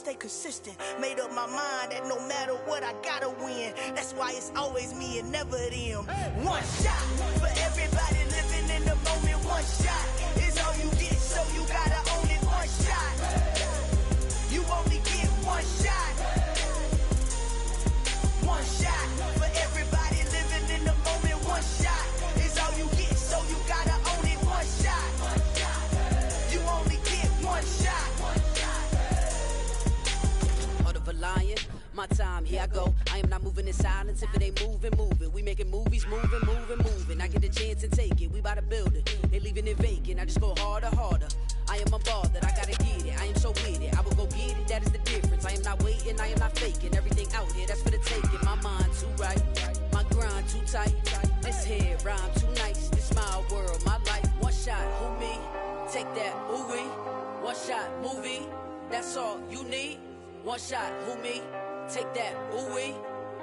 stay consistent. Made up my mind that no matter what, I gotta win. That's why it's always me and never them. One shot for everybody living in the moment. One shot is all you get, so you gotta own it. One shot, you only get one shot. One shot for everybody living in the moment. One shot is all you get, so you gotta own it. One shot, you only get one shot. Heart of a lion, my time, here I go. I am not moving in silence. If it ain't moving, moving. We making movies, moving, moving, moving. I get the chance and take it. We bout to build it. They leaving it vacant. I just go harder, harder. I am unbothered. I gotta get it. I am so with it. I will go get it. That is the difference. I am not waiting. I am not faking. Everything out here, that's for the taking. My mind too right. My grind too tight. This head rhyme too nice. This my world, my life. One shot, who me? Take that, ooh wee. One shot, movie. That's all you need. One shot, who me? Take that, ooh wee.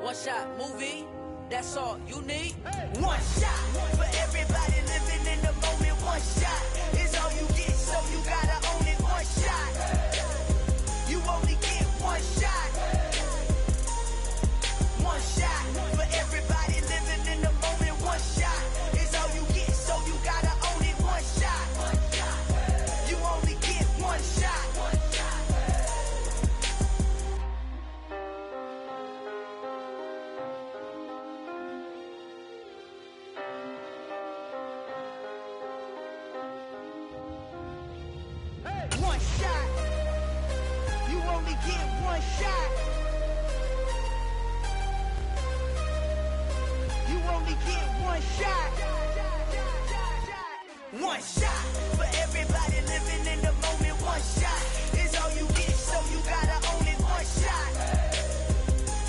One shot, movie. That's all you need. One shot for everybody living in the moment. One shot is all you get, so you gotta own it. One shot, you only get one shot. One shot for everybody living in the moment. One shot is all you get, so you gotta own it. One shot, you only get one shot. One shot. You only get one shot. You only get one shot. One shot for everybody living in the moment. One shot is all you get, so you gotta own it. One shot.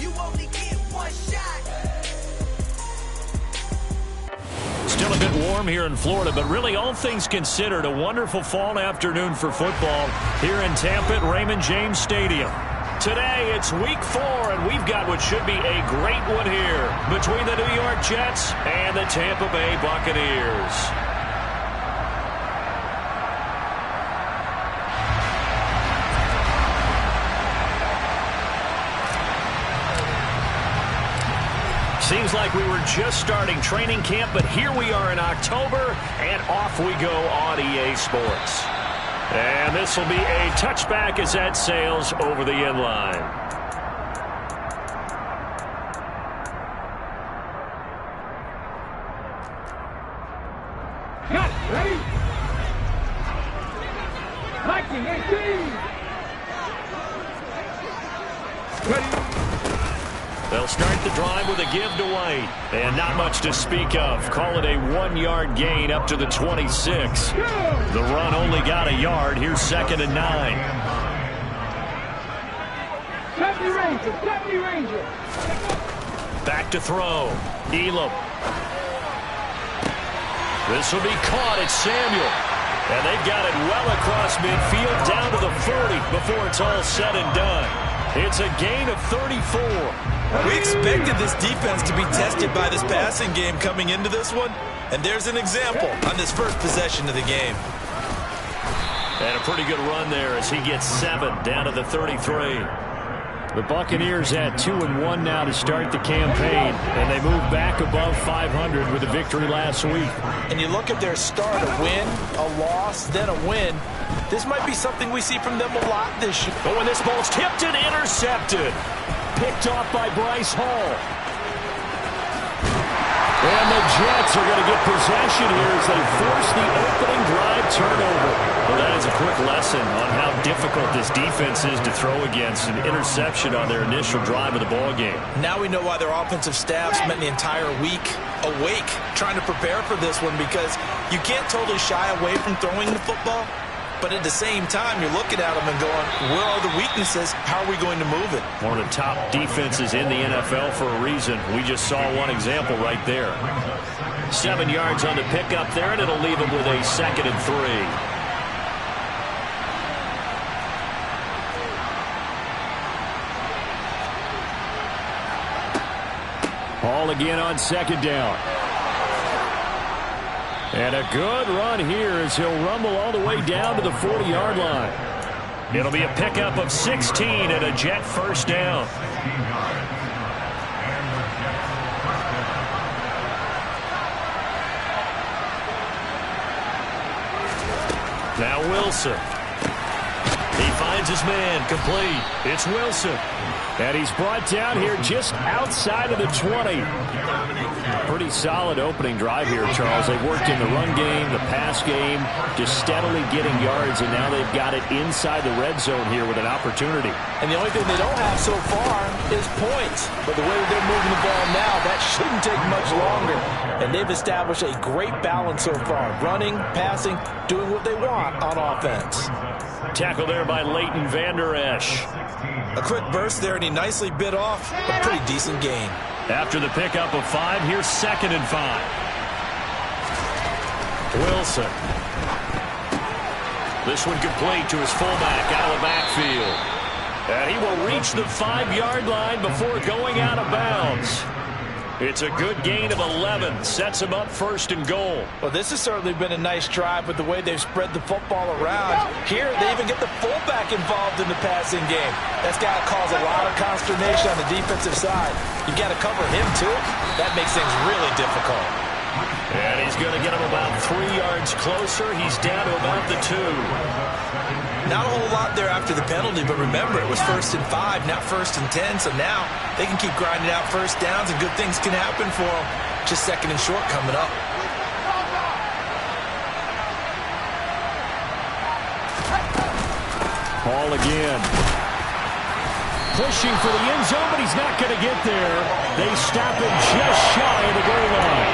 You only get one shot. Still a bit warm here in Florida, but really all things considered, a wonderful fall afternoon for football here in Tampa at Raymond James Stadium. Today it's week 4, and we've got what should be a great one here between the New York Jets and the Tampa Bay Buccaneers. Seems like we were just starting training camp, but here we are in October, and off we go on EA Sports. And this will be a touchback as that sails over the end line. Ready? Liking 18. Ready? They'll start the drive with a give to White. And not much to speak of. Call it a 1-yard gain up to the 26. The run only got a yard. Here's 2nd and 9. Deputy Ranger. Back to throw. Elam. This will be caught. It's Samuel. And they've got it well across midfield down to the 40 before it's all said and done. It's a gain of 34. We expected this defense to be tested by this passing game coming into this one, and there's an example on this first possession of the game. And a pretty good run there as he gets 7 down to the 33. The Buccaneers had 2-1 now to start the campaign, and they moved back above 500 with a victory last week. And you look at their start, a win, a loss, then a win. This might be something we see from them a lot this year. But when this ball's tipped and intercepted, picked off by Bryce Hall. And the Jets are going to get possession here as they force the opening drive turnover. Well, that is a quick lesson on how difficult this defense is to throw against. An interception on their initial drive of the ballgame. Now we know why their offensive staff spent the entire week awake trying to prepare for this one, because you can't totally shy away from throwing the football. But at the same time, you're looking at them and going, where are the weaknesses? How are we going to move it? One of the top defenses in the NFL for a reason. We just saw one example right there. 7 yards on the pickup there, and it'll leave them with a 2nd and 3. Hall again on 2nd down. And a good run here as he'll rumble all the way down to the 40-yard line. It'll be a pickup of 16 and a Jet first down. Now Wilson. He finds his man, complete. It's Wilson. And he's brought down here just outside of the 20. Pretty solid opening drive here, Charles. They've worked in the run game, the pass game, just steadily getting yards, and now they've got it inside the red zone here with an opportunity. And the only thing they don't have so far is points. But the way that they're moving the ball now, that shouldn't take much longer. And they've established a great balance so far. Running, passing, doing what they want on offense. Tackle there by Leighton Vander Esch. A quick burst there, and he nicely bit off a pretty decent gain. After the pickup of 5, here's 2nd and 5. Wilson. This one complete to his fullback out of the backfield. And he will reach the 5-yard line before going out of bounds. It's a good gain of 11. Sets him up 1st and goal. Well, this has certainly been a nice drive with the way they've spread the football around. Here, they even get the fullback involved in the passing game. That's got to cause a lot of consternation on the defensive side. You got to cover him, too. That makes things really difficult. And he's going to get him about 3 yards closer. He's down to about the 2. Not a whole lot there after the penalty, but remember, it was 1st and 5, not 1st and 10, so now they can keep grinding out first downs, and good things can happen for them. Just 2nd and short coming up. Ball again. Pushing for the end zone, but he's not going to get there. They stop him just shy of the goal line.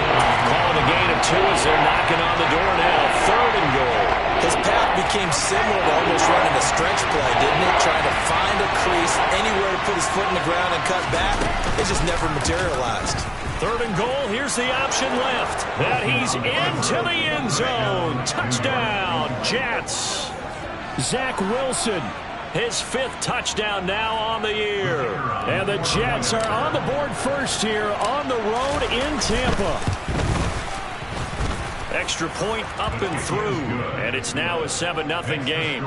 Calling a gain of 2 as they're knocking on the door now. 3rd and goal. His path became similar to almost running a stretch play, didn't it? Trying to find a crease, anywhere to put his foot in the ground and cut back. It just never materialized. 3rd and goal. Here's the option left. That he's into the end zone. Touchdown, Jetz. Zach Wilson. His 5th touchdown now on the year. And the Jets are on the board first here on the road in Tampa. Extra point up and through. And it's now a 7-0 game.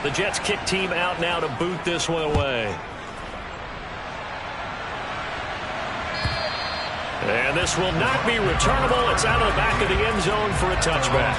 The Jets kick team out now to boot this one away. And this will not be returnable. It's out of the back of the end zone for a touchback.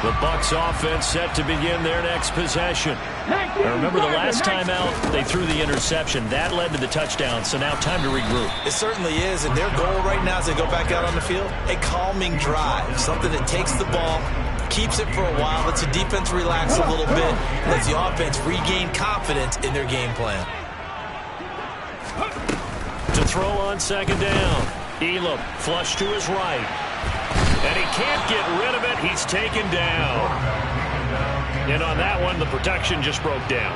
The Bucs offense set to begin their next possession. Now remember, the last time out, they threw the interception. That led to the touchdown, so now time to regroup. It certainly is, and their goal right now as they go back out on the field, a calming drive, something that takes the ball, keeps it for a while, lets the defense relax a little bit, lets the offense regain confidence in their game plan. To throw on 2nd down. Elam flush to his right. And he can't get rid of it. He's taken down. And on that one, the protection just broke down.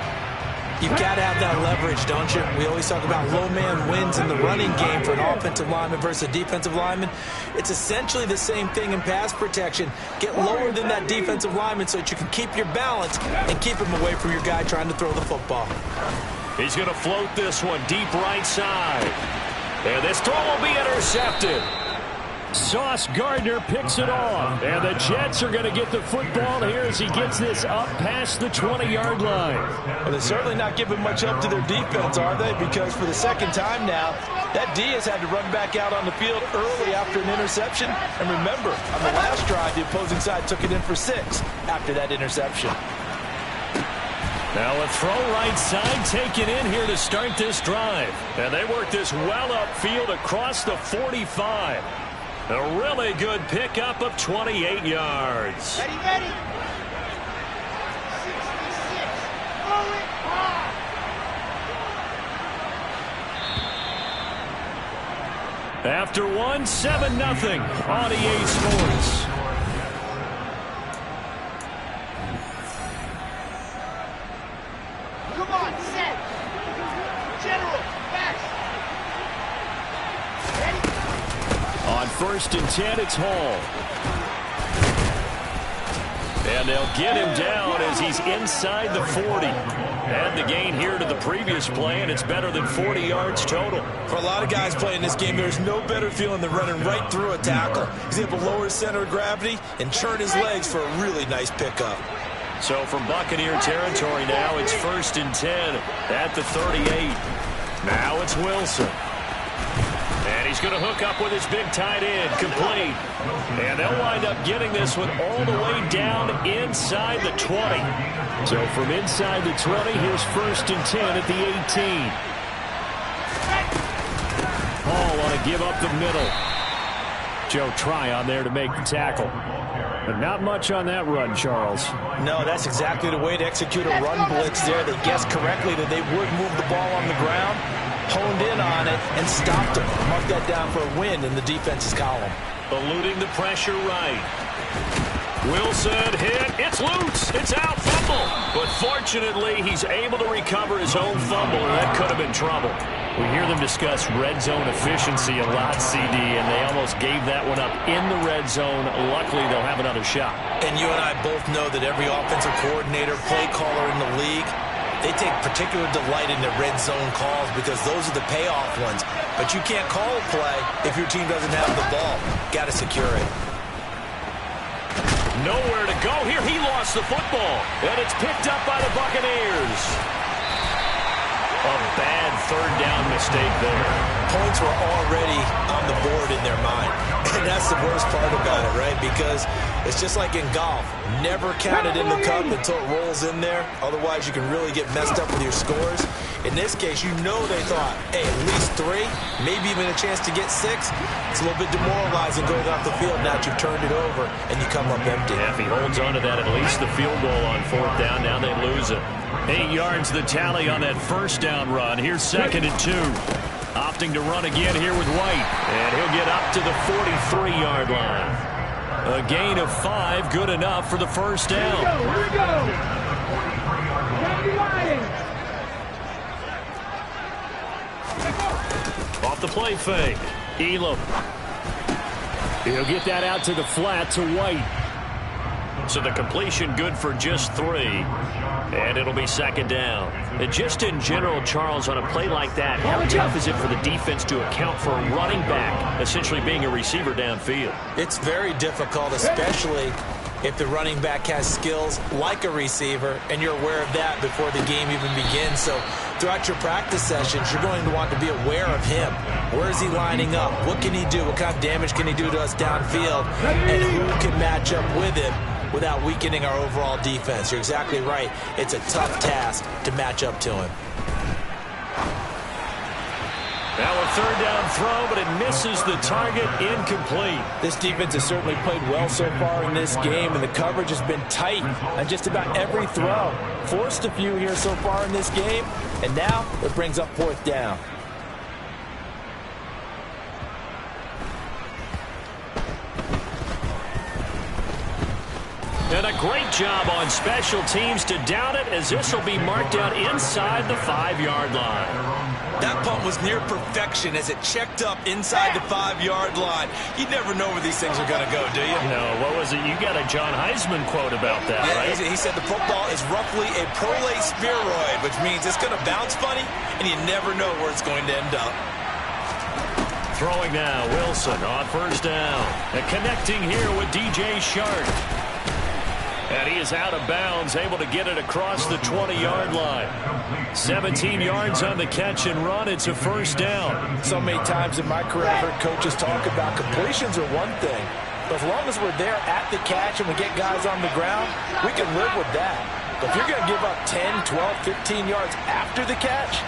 You've got to have that leverage, don't you? We always talk about low man wins in the running game for an offensive lineman versus a defensive lineman. It's essentially the same thing in pass protection. Get lower than that defensive lineman so that you can keep your balance and keep him away from your guy trying to throw the football. He's going to float this one deep right side. And this throw will be intercepted. Sauce Gardner picks it off. And the Jets are going to get the football here as he gets this up past the 20-yard line. Well, they're certainly not giving much up to their defense, are they? Because for the second time now, that D has had to run back out on the field early after an interception. And remember, on the last drive, the opposing side took it in for 6 after that interception. Now a throw right side taken in here to start this drive. And they work this well upfield across the 45. A really good pickup of 28 yards. Ready, ready. 66. Roll it hard. After one, 7-0 on EA Sports. Come on, set. General, fast. Ready? On 1st and 10, it's Hall. And they'll get him down as he's inside the 40. Add the gain here to the previous play, and it's better than 40 yards total. For a lot of guys playing this game, there's no better feeling than running right through a tackle. He's able to lower his center of gravity and churn his legs for a really nice pickup. So from Buccaneer territory now, it's 1st and 10 at the 38. Now it's Wilson. And he's going to hook up with his big tight end, complete. And they'll wind up getting this one all the way down inside the 20. So from inside the 20, here's 1st and 10 at the 18. Hall want to give up the middle. Joe Tryon there to make the tackle. But not much on that run, Charles. No, that's exactly the way to execute a run blitz there. They guessed correctly that they would move the ball on the ground, honed in on it, and stopped him. Mark that down for a win in the defense's column. Eluding the pressure right. Wilson hit. It's loose. It's out. Fumble. But fortunately, he's able to recover his own fumble, and that could have been trouble. We hear them discuss red zone efficiency a lot, CD, and they almost gave that one up in the red zone. Luckily, they'll have another shot. And you and I both know that every offensive coordinator, play caller in the league, they take particular delight in their red zone calls because those are the payoff ones. But you can't call a play if your team doesn't have the ball. Got to secure it. Nowhere to go here. He lost the football, and it's picked up by the Buccaneers. A bad third down mistake there. Points were already on the board in their mind. And that's the worst part about it, right? Because it's just like in golf. Never count it in the cup until it rolls in there. Otherwise, you can really get messed up with your scores. In this case, you know they thought, hey, at least 3, maybe even a chance to get 6. It's a little bit demoralizing going off the field now that you've turned it over and you come up empty. Yeah, if he holds on to that, at least the field goal on 4th down. Now they lose it. 8 yards the tally on that first down run. Here's 2nd and 2. Opting to run again here with White. And he'll get up to the 43-yard line. A gain of 5, good enough for the first down. Here we go. Off the play fake. Elam. He'll get that out to the flat to White. So the completion good for just 3. And it'll be 2nd down. And just in general, Charles, on a play like that, how tough is it for the defense to account for a running back essentially being a receiver downfield? It's very difficult, especially if the running back has skills like a receiver, and you're aware of that before the game even begins. So throughout your practice sessions, you're going to want to be aware of him. Where is he lining up? What can he do? What kind of damage can he do to us downfield? And who can match up with him without weakening our overall defense? You're exactly right. It's a tough task to match up to him. Now a 3rd down throw, but it misses the target, incomplete. This defense has certainly played well so far in this game, and the coverage has been tight on just about every throw. Forced a few here so far in this game, and now it brings up 4th down. And a great job on special teams to down it, as this will be marked out inside the 5-yard line. That punt was near perfection as it checked up inside the 5-yard line. You never know where these things are going to go, do you? No, what was it? You got a John Heisman quote about that, yeah, right? He said the football is roughly a prolate spheroid, which means it's going to bounce funny, and you never know where it's going to end up. Throwing now, Wilson on 1st down. And connecting here with DJ Shark. And he is out of bounds, able to get it across the 20-yard line. 17 yards on the catch and run. It's a 1st down. So many times in my career, I've heard coaches talk about completions are one thing. But as long as we're there at the catch and we get guys on the ground, we can live with that. But if you're going to give up 10, 12, 15 yards after the catch,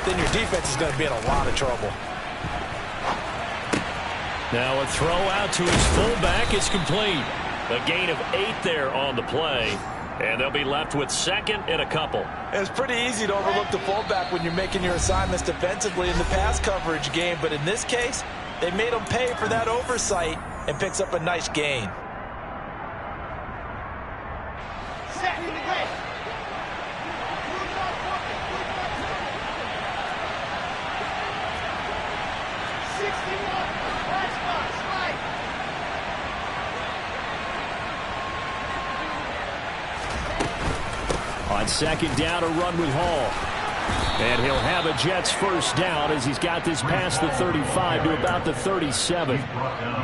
then your defense is going to be in a lot of trouble. Now a throw out to his fullback. It's complete. A gain of 8 there on the play. And they'll be left with 2nd and a couple. It's pretty easy to overlook the fullback when you're making your assignments defensively in the pass coverage game. But in this case, they made him pay for that oversight and picks up a nice gain. On second down to run with Hall. And he'll have a Jets first down as he's got this past the 35 to about the 37.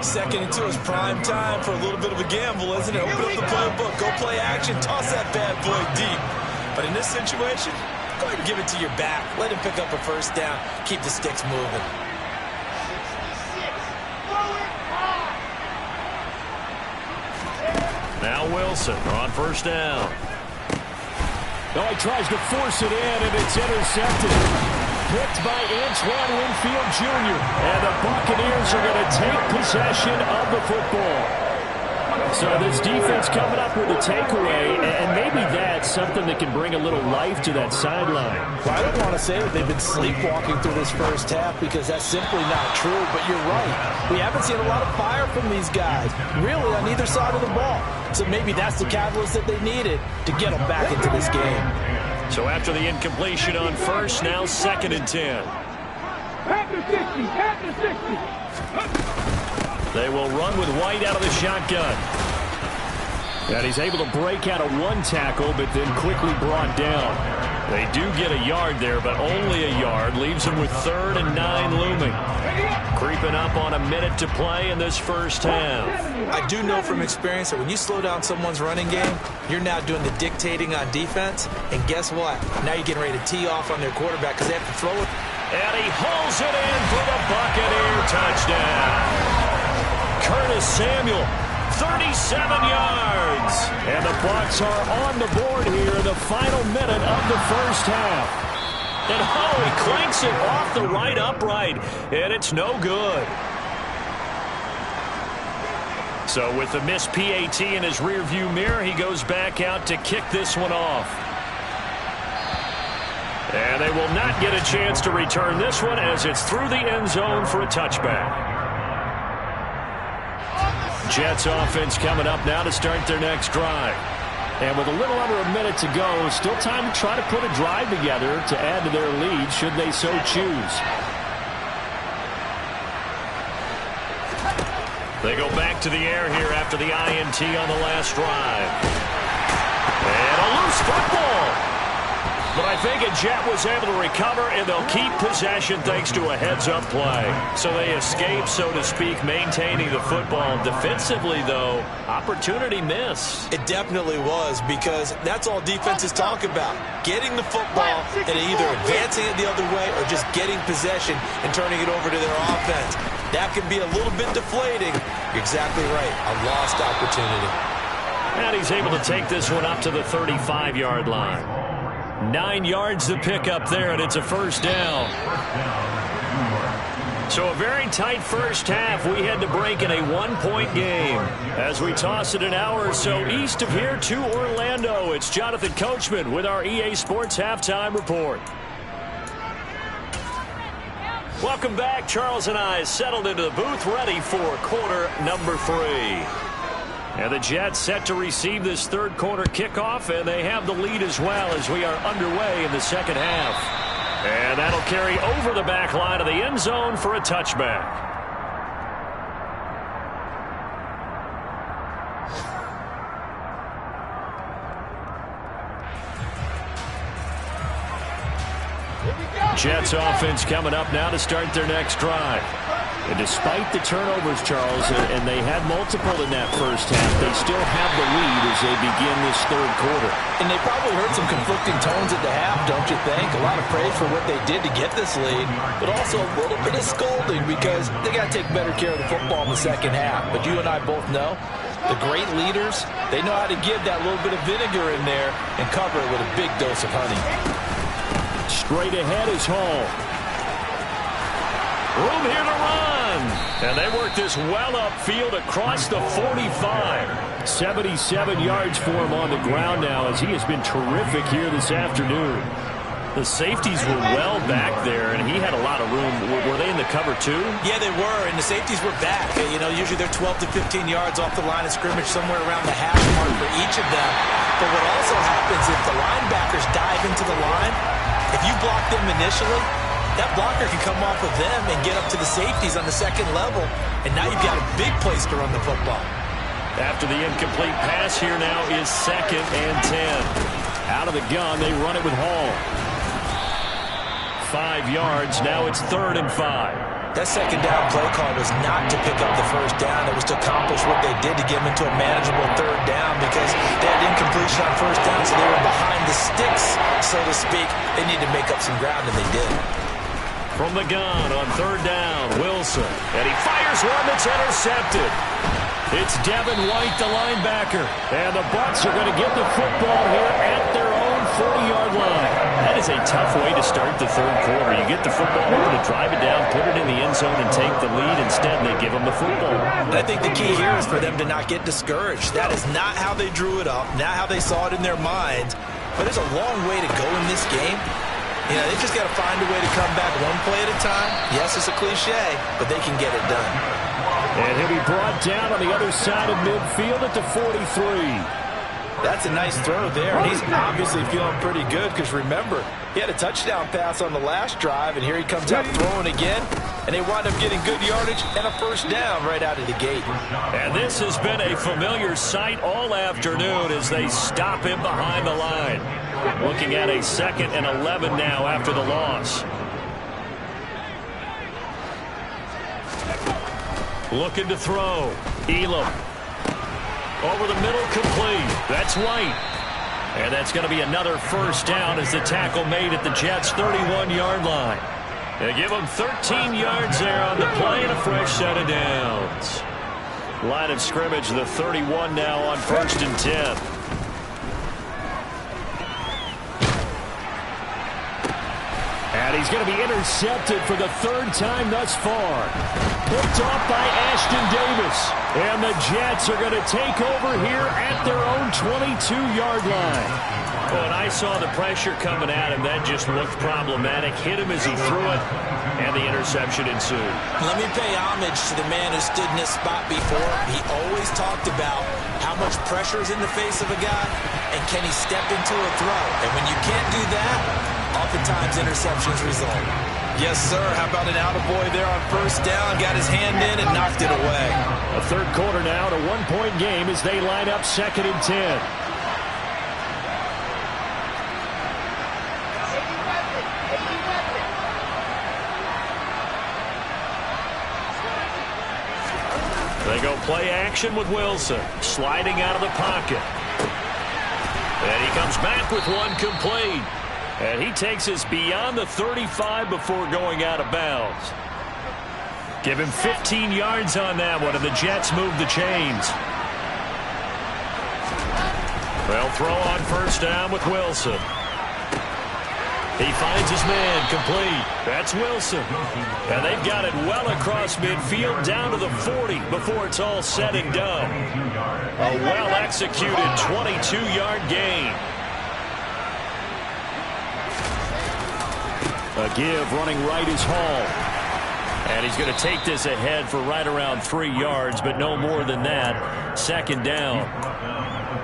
Second and 2 is prime time for a little bit of a gamble, isn't it? Open up the playbook, go play action, toss that bad boy deep. But in this situation, go ahead and give it to your back. Let him pick up a first down. Keep the sticks moving. Now Wilson on first down. Oh, he tries to force it in, and it's intercepted. Picked by Antoine Winfield Jr. And the Buccaneers are going to take possession of the football. So this defense coming up with a takeaway, and maybe that's something that can bring a little life to that sideline. Well, I don't want to say that they've been sleepwalking through this first half because that's simply not true, but you're right. We haven't seen a lot of fire from these guys, really, on either side of the ball. So maybe that's the catalyst that they needed to get them back into this game. So after the incompletion on first, now 2nd and 10. Pack the 60. They will run with White out of the shotgun. And he's able to break out of one tackle, but then quickly brought down. They do get a yard there, but only a yard. Leaves them with 3rd and 9 looming. Creeping up on a minute to play in this first half. I do know from experience that when you slow down someone's running game, you're now doing the dictating on defense. And guess what? Now you're getting ready to tee off on their quarterback because they have to throw it. And he hauls it in for the Buccaneer touchdown. Curtis Samuel, 37 yards. And the Bucs are on the board here in the final minute of the first half. And he clanks it off the right upright, and it's no good. So with the missed PAT in his rearview mirror, he goes back out to kick this one off. And they will not get a chance to return this one as it's through the end zone for a touchback. Jets offense coming up now to start their next drive. And with a little under a minute to go, still time to try to put a drive together to add to their lead should they so choose. They go back to the air here after the INT on the last drive. And a loose football. But I think a Jet was able to recover, and they'll keep possession thanks to a heads-up play. So they escape, so to speak, maintaining the football. Defensively, though, opportunity miss. It definitely was, because that's all defenses talk about. Getting the football and either advancing it the other way or just getting possession and turning it over to their offense. That can be a little bit deflating. You're exactly right. A lost opportunity. And he's able to take this one up to the 35-yard line. 9 yards to pick up there, and it's a first down. So a very tight first half. We had to break in a 1-point game. As we toss it an hour or so east of here to Orlando, it's Jonathan Coachman with our EA Sports Halftime Report. Welcome back. Charles and I settled into the booth, ready for quarter number 3. And the Jets set to receive this third quarter kickoff, and they have the lead as well as we are underway in the second half. And that'll carry over the back line of the end zone for a touchback. Jets offense coming up now to start their next drive. And despite the turnovers, Charles, and they had multiple in that first half, they still have the lead as they begin this third quarter. And they probably heard some conflicting tones at the half, don't you think? A lot of praise for what they did to get this lead, but also a little bit of scolding because they got to take better care of the football in the second half. But you and I both know the great leaders, they know how to give that little bit of vinegar in there and cover it with a big dose of honey. Straight ahead is Hall. Room here to run. And they work this well upfield across the 45. 77 yards for him on the ground now as he has been terrific here this afternoon. The safeties were well back there, and he had a lot of room. Were they in the cover too? Yeah, they were, and the safeties were back. You know, usually they're 12 to 15 yards off the line of scrimmage, somewhere around the half mark for each of them. But what also happens if the linebackers dive into the line, if you block them initially, that blocker can come off of them and get up to the safeties on the second level, and now you've got a big place to run the football. After the incomplete pass, here now is 2nd and 10. Out of the gun, they run it with Hall. 5 yards. Now it's 3rd and 5. That second down play call was not to pick up the first down. It was to accomplish what they did to get them into a manageable 3rd down because they had incompletion on first down, so they were behind the sticks, so to speak. They needed to make up some ground, and they did. From the gun on 3rd down, Wilson. And he fires one that's intercepted. It's Devin White, the linebacker. And the Bucs are going to get the football here at their own 40-yard line. That is a tough way to start the 3rd quarter. You get the football over to drive it down, put it in the end zone, and take the lead. Instead, they give them the football. And I think the key here is for them to not get discouraged. That is not how they drew it up, not how they saw it in their minds. But there's a long way to go in this game. You know, they've just got to find a way to come back one play at a time. Yes, it's a cliche, but they can get it done. And he'll be brought down on the other side of midfield at the 43. That's a nice throw there, and he's obviously feeling pretty good because, remember, he had a touchdown pass on the last drive, and here he comes out throwing again, and they wind up getting good yardage and a first down right out of the gate. And this has been a familiar sight all afternoon as they stop him behind the line. Looking at a 2nd and 11 now after the loss. Looking to throw. Elam. Over the middle, complete. That's White. And that's going to be another first down as the tackle made at the Jetz' 31-yard line. They give them 13 yards there on the play and a fresh set of downs. Line of scrimmage, the 31 now on 1st and 10. And he's going to be intercepted for the 3rd time thus far. Picked off by Ashton Davis. And the Jetz are going to take over here at their own 22-yard line. Well, and I saw the pressure coming at him. That just looked problematic. Hit him as he threw it, and the interception ensued. Let me pay homage to the man who stood in this spot before. He always talked about how much pressure is in the face of a guy, and can he step into a throw. And when you can't do that, oftentimes interceptions result. Yes, sir. How about an attaboy there on first down? Got his hand in and knocked it away. A 3rd quarter now, and a 1-point game as they line up 2nd and 10. They go play action with Wilson, sliding out of the pocket. And he comes back with one complete. And he takes us beyond the 35 before going out of bounds. Give him 15 yards on that one, and the Jetz move the chains. They'll throw on first down with Wilson. He finds his man, complete. That's Wilson. And they've got it well across midfield down to the 40 before it's all said and done. A well-executed 22-yard gain. A give running right is Hall. And he's going to take this ahead for right around 3 yards, but no more than that. 2nd down.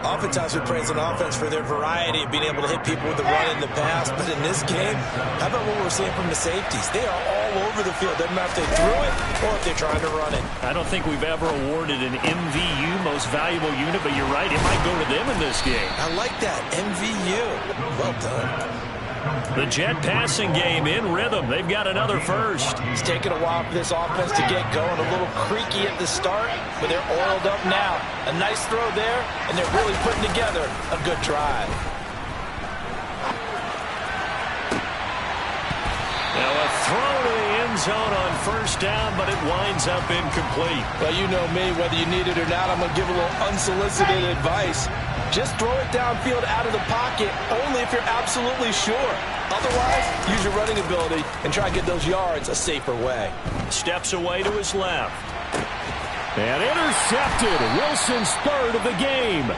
Oftentimes we praise an offense for their variety of being able to hit people with the run in the pass, but in this game, how about what we're seeing from the safeties? They are all over the field. Doesn't matter if they threw it or if they're trying to run it. I don't think we've ever awarded an MVU, most valuable unit, but you're right, it might go to them in this game. I like that, MVU. Well done. The Jet passing game in rhythm. They've got another first. It's taken a while for this offense to get going. A little creaky at the start, but they're oiled up now. A nice throw there, and they're really putting together a good drive. Now a throw to the end zone on first down, but it winds up incomplete. Well, you know me, whether you need it or not, I'm going to give a little unsolicited advice. Just throw it downfield out of the pocket only if you're absolutely sure. Otherwise, use your running ability and try and get those yards a safer way. Steps away to his left. And intercepted. Wilson's 3rd of the game.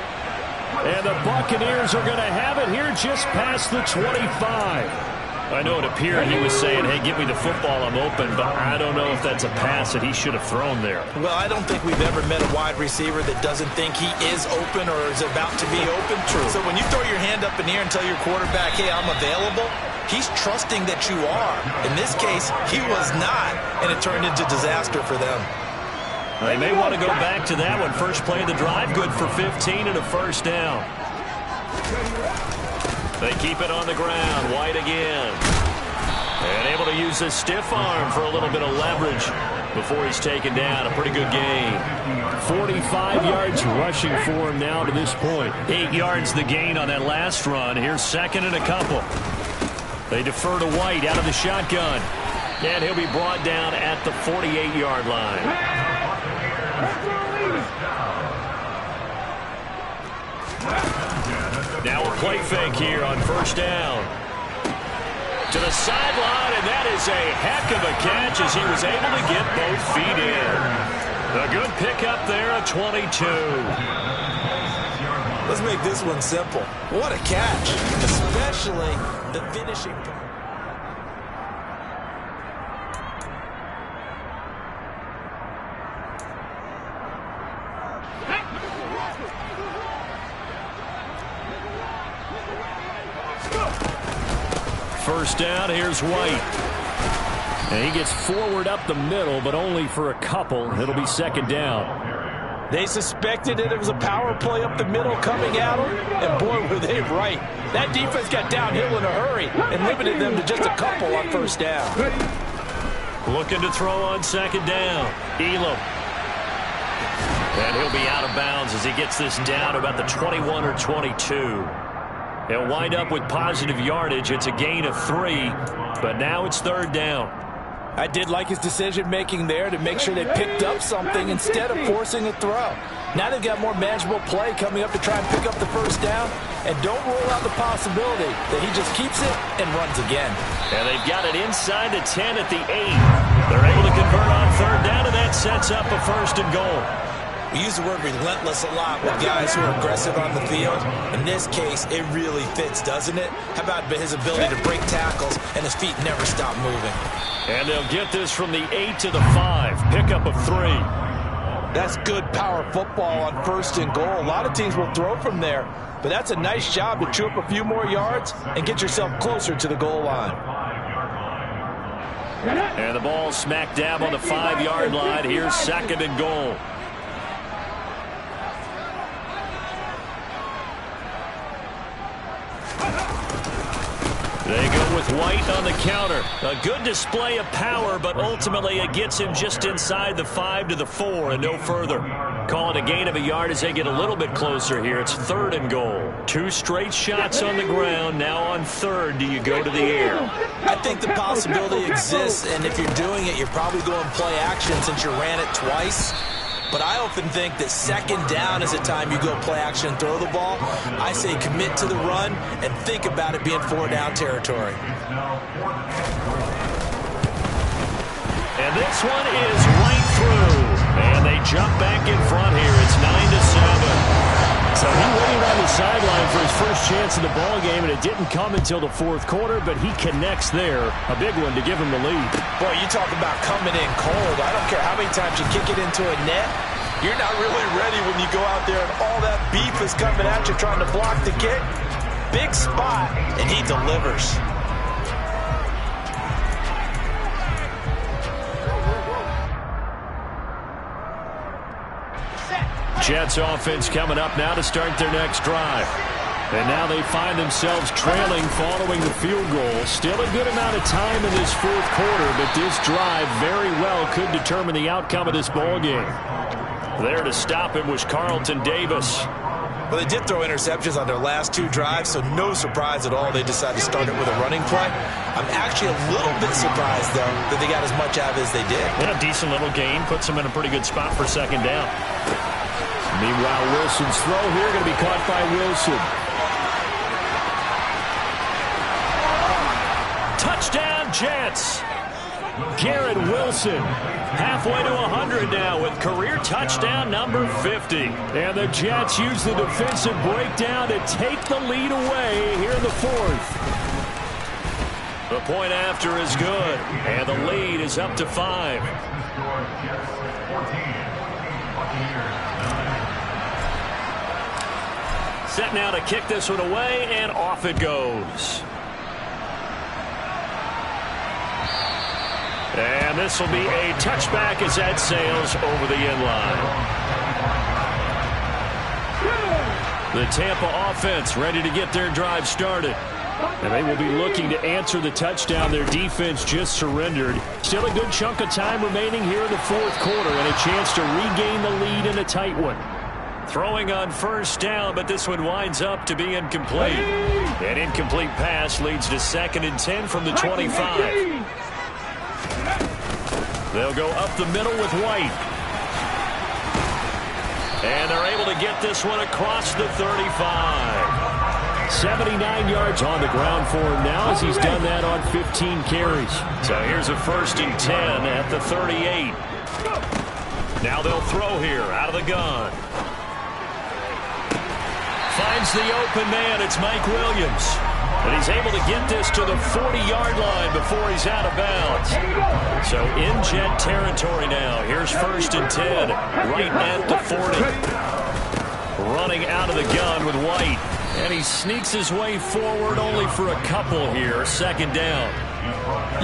And the Buccaneers are going to have it here just past the 25. I know it appeared he was saying, hey, give me the football, I'm open, but I don't know if that's a pass that he should have thrown there. Well, I don't think we've ever met a wide receiver that doesn't think he is open or is about to be open. True. So when you throw your hand up in the air and tell your quarterback, hey, I'm available, he's trusting that you are. In this case, he was not, and it turned into disaster for them. They may want to go back to that one. First play of the drive, good for 15 and a first down. They keep it on the ground. White again. And able to use his stiff arm for a little bit of leverage before he's taken down. A pretty good game. 45 yards rushing for him now to this point. 8 yards the gain on that last run. Here's second and a couple. They defer to White out of the shotgun. And he'll be brought down at the 48-yard line. Now a play fake here on first down. To the sideline, and that is a heck of a catch as he was able to get both feet in. A good pickup there at 22. Let's make this one simple. What a catch, especially the finishing. First down, here's White. And he gets forward up the middle, but only for a couple. It'll be second down. They suspected it was a power play up the middle coming at them, and boy, were they right. That defense got downhill in a hurry and limited them to just a couple on first down. Looking to throw on second down. Elam. And he'll be out of bounds as he gets this down to about the 21 or 22. He'll wind up with positive yardage. It's a gain of 3, but now it's third down. I did like his decision-making there to make sure they picked up something instead of forcing a throw. Now they've got more manageable play coming up to try and pick up the first down, and don't rule out the possibility that he just keeps it and runs again. And they've got it inside the 10 at the 8. They're able to convert on third down, and that sets up a first and goal. We use the word relentless a lot with guys who are aggressive on the field. In this case, it really fits, doesn't it? How about his ability to break tackles and his feet never stop moving? And they'll get this from the 8 to the 5. Pickup of 3. That's good power football on first and goal. A lot of teams will throw from there, but that's a nice job to chew up a few more yards and get yourself closer to the goal line. And the ball smack dab on the 5-yard line. Here's second and goal. They go with White on the counter. A good display of power, but ultimately it gets him just inside the 5 to the 4 and no further. Call it a gain of a yard as they get a little bit closer here. It's third and goal. 2 straight shots on the ground. Now on third, do you go to the air? I think the possibility exists, and if you're doing it, you're probably going play action since you ran it twice. But I often think that second down is the time you go play action and throw the ball. I say commit to the run and think about it being 4-down territory. And this one is right through. And they jump back in front here. It's 9-7. So he waited on the sideline for his first chance in the ball game, and it didn't come until the fourth quarter, but he connects there. A big one to give him the lead. Boy, you talk about coming in cold. I don't care how many times you kick it into a net. You're not really ready when you go out there and all that beef is coming at you trying to block the kick. Big spot, and he delivers. Jets offense coming up now to start their next drive. And now they find themselves trailing following the field goal. Still a good amount of time in this fourth quarter, but this drive very well could determine the outcome of this ball game. There to stop him was Carlton Davis. Well, they did throw interceptions on their last 2 drives, so no surprise at all they decided to start it with a running play. I'm actually a little bit surprised, though, that they got as much out of it as they did. And a decent little gain puts them in a pretty good spot for second down. Meanwhile, Wilson's throw here going to be caught by Wilson. Touchdown, Jetz. Garrett Wilson halfway to 100 now with career touchdown number 50. And the Jets use the defensive breakdown to take the lead away here in the fourth. The point after is good, and the lead is up to 5. Set now to kick this one away, and off it goes. And this will be a touchback as that sails over the end line. The Tampa offense ready to get their drive started. And they will be looking to answer the touchdown their defense just surrendered. Still a good chunk of time remaining here in the fourth quarter and a chance to regain the lead in a tight one. Throwing on first down, but this one winds up to be incomplete. An incomplete pass leads to 2nd and 10 from the 25. They'll go up the middle with White. And they're able to get this one across the 35. 79 yards on the ground for him now as he's done that on 15 carries. So here's a 1st and 10 at the 38. Now they'll throw here out of the gun. Finds the open man. It's Mike Williams. And he's able to get this to the 40-yard line before he's out of bounds. So in Jet territory now. Here's 1st and 10 right at the 40. Running out of the gun with White. And he sneaks his way forward only for a couple here. 2nd down.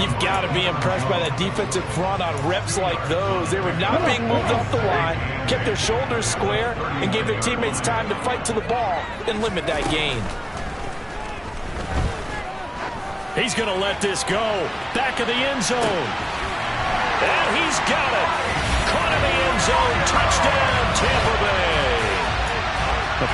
You've got to be impressed by that defensive front on reps like those. They were not being moved off the line, kept their shoulders square, and gave their teammates time to fight to the ball and limit that gain. He's going to let this go. Back of the end zone. And he's got it. Caught in the end zone. Touchdown, Tampa Bay.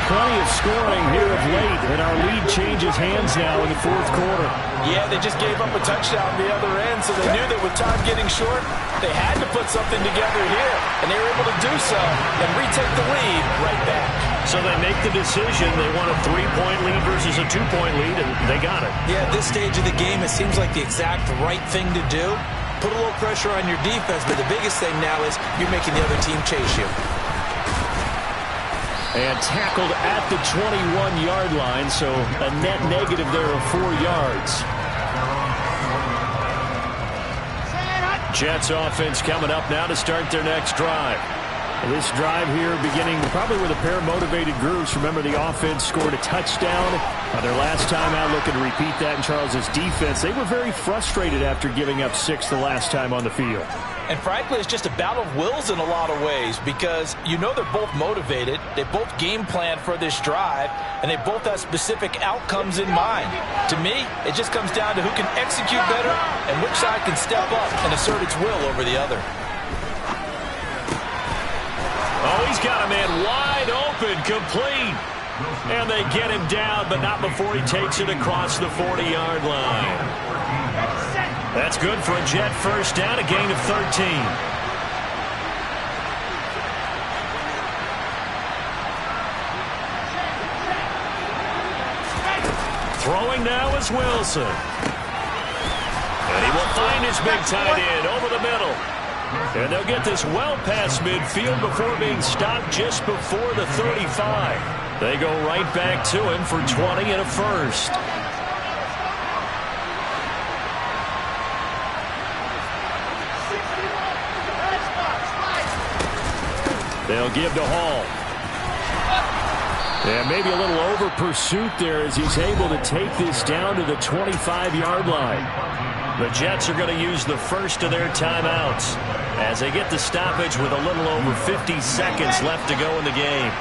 Plenty of scoring here of late, and our lead changes hands now in the fourth quarter. Yeah, they just gave up a touchdown the other end, so they knew that with time getting short, they had to put something together here, and they were able to do so and retake the lead right back. So they make the decision. They want a 3-point lead versus a 2-point lead, and they got it. Yeah, at this stage of the game, it seems like the exact right thing to do. Put a little pressure on your defense, but the biggest thing now is you're making the other team chase you. And tackled at the 21-yard line, so a net negative there of 4 yards. Jets offense coming up now to start their next drive. This drive here beginning probably with a pair of motivated groups. Remember, the offense scored a touchdown on their last time out, looking to repeat that in Charles's defense. They were very frustrated after giving up 6 the last time on the field. And frankly, it's just a battle of wills in a lot of ways because you know they're both motivated, they both game plan for this drive, and they both have specific outcomes in mind. To me, it just comes down to who can execute better and which side can step up and assert its will over the other. Oh, he's got a man wide open, complete. And they get him down, but not before he takes it across the 40-yard line. That's good for a Jet first down, a gain of 13. Throwing now is Wilson. And he will find his big tight end over the middle. And they'll get this well past midfield before being stopped just before the 35. They go right back to him for 20 and a first. They'll give to Hall. And maybe a little over pursuit there as he's able to take this down to the 25-yard line. The Jets are going to use the first of their timeouts as they get the stoppage with a little over 50 seconds left to go in the game.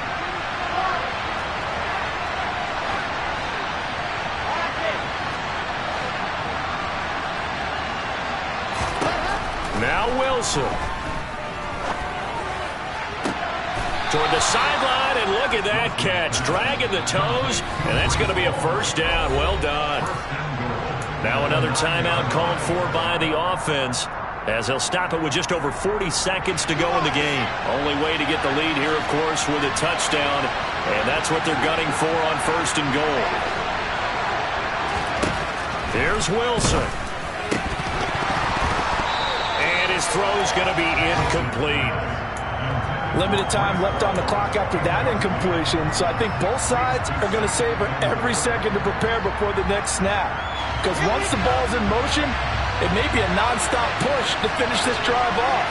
Now Wilson. Toward the sideline, and look at that catch. Dragging the toes, and that's going to be a first down. Well done. Now another timeout called for by the offense as they'll stop it with just over 40 seconds to go in the game. Only way to get the lead here, of course, with a touchdown, and that's what they're gunning for on 1st and goal. Here's Wilson. And his throw's going to be incomplete. Limited time left on the clock after that incompletion, so I think both sides are going to savor every second to prepare before the next snap. Because once the ball's in motion, it may be a non-stop push to finish this drive off.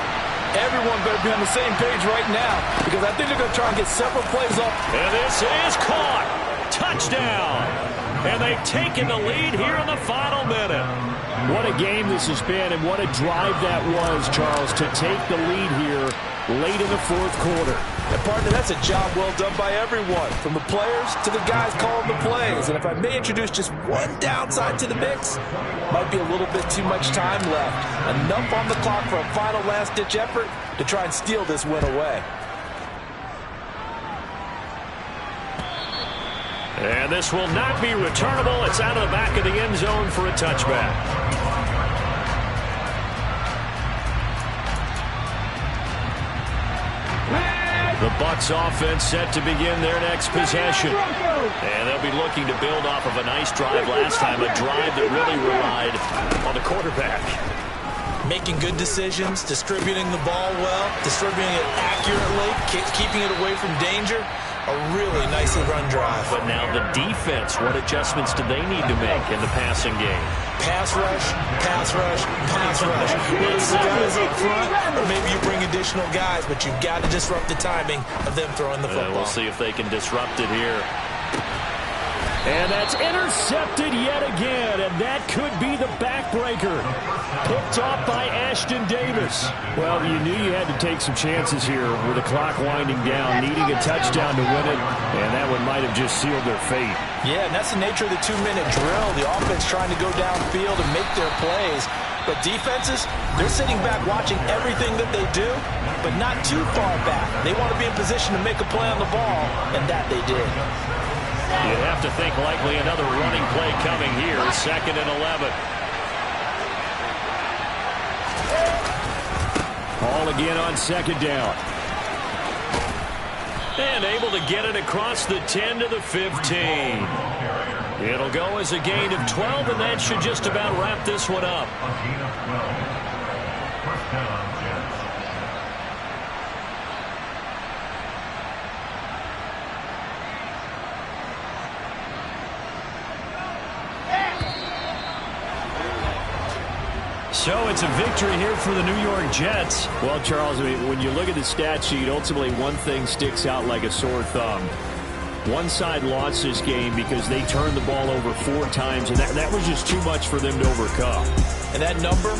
Everyone better be on the same page right now because I think they're going to try and get several plays up. And this is caught. Touchdown. And they've taken the lead here in the final minute. What a game this has been, and what a drive that was, Charles, to take the lead here late in the fourth quarter. And partner, that's a job well done by everyone, from the players to the guys calling the plays. And if I may introduce just one downside to the mix, might be a little bit too much time left. Enough on the clock for a final last-ditch effort to try and steal this win away. And this will not be returnable. It's out of the back of the end zone for a touchback. The Bucs offense set to begin their next possession. And they'll be looking to build off of a nice drive last time, a drive that really relied on the quarterback. Making good decisions, distributing the ball well, distributing it accurately, keeping it away from danger. A really nicely run drive. But now the defense, what adjustments do they need to make in the passing game? Pass rush, pass rush, pass rush. Whether it's the guys up front, or maybe you bring additional guys, but you've got to disrupt the timing of them throwing the football. We'll see if they can disrupt it here. And that's intercepted yet again, and that could be the backbreaker. Picked off by Ashton Davis. Well, you knew you had to take some chances here with the clock winding down, needing a touchdown to win it, and that one might have just sealed their fate. Yeah, and that's the nature of the 2-minute drill. The offense trying to go downfield and make their plays. But defenses, they're sitting back watching everything that they do, but not too far back. They want to be in position to make a play on the ball, and that they did. You'd have to think likely another running play coming here. 2nd and 11. Ball again on 2nd down. And able to get it across the 10 to the 15. It'll go as a gain of 12, and that should just about wrap this one up. So it's a victory here for the New York Jets. Well, Charles, I mean, when you look at the stat sheet, ultimately one thing sticks out like a sore thumb. One side lost this game because they turned the ball over 4 times, and that was just too much for them to overcome. And that number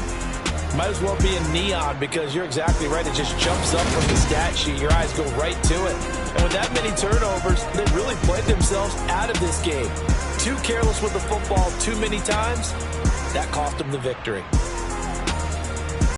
might as well be in neon, because you're exactly right. It just jumps up from the stat sheet. Your eyes go right to it. And with that many turnovers, they really played themselves out of this game. Too careless with the football too many times. That cost them the victory.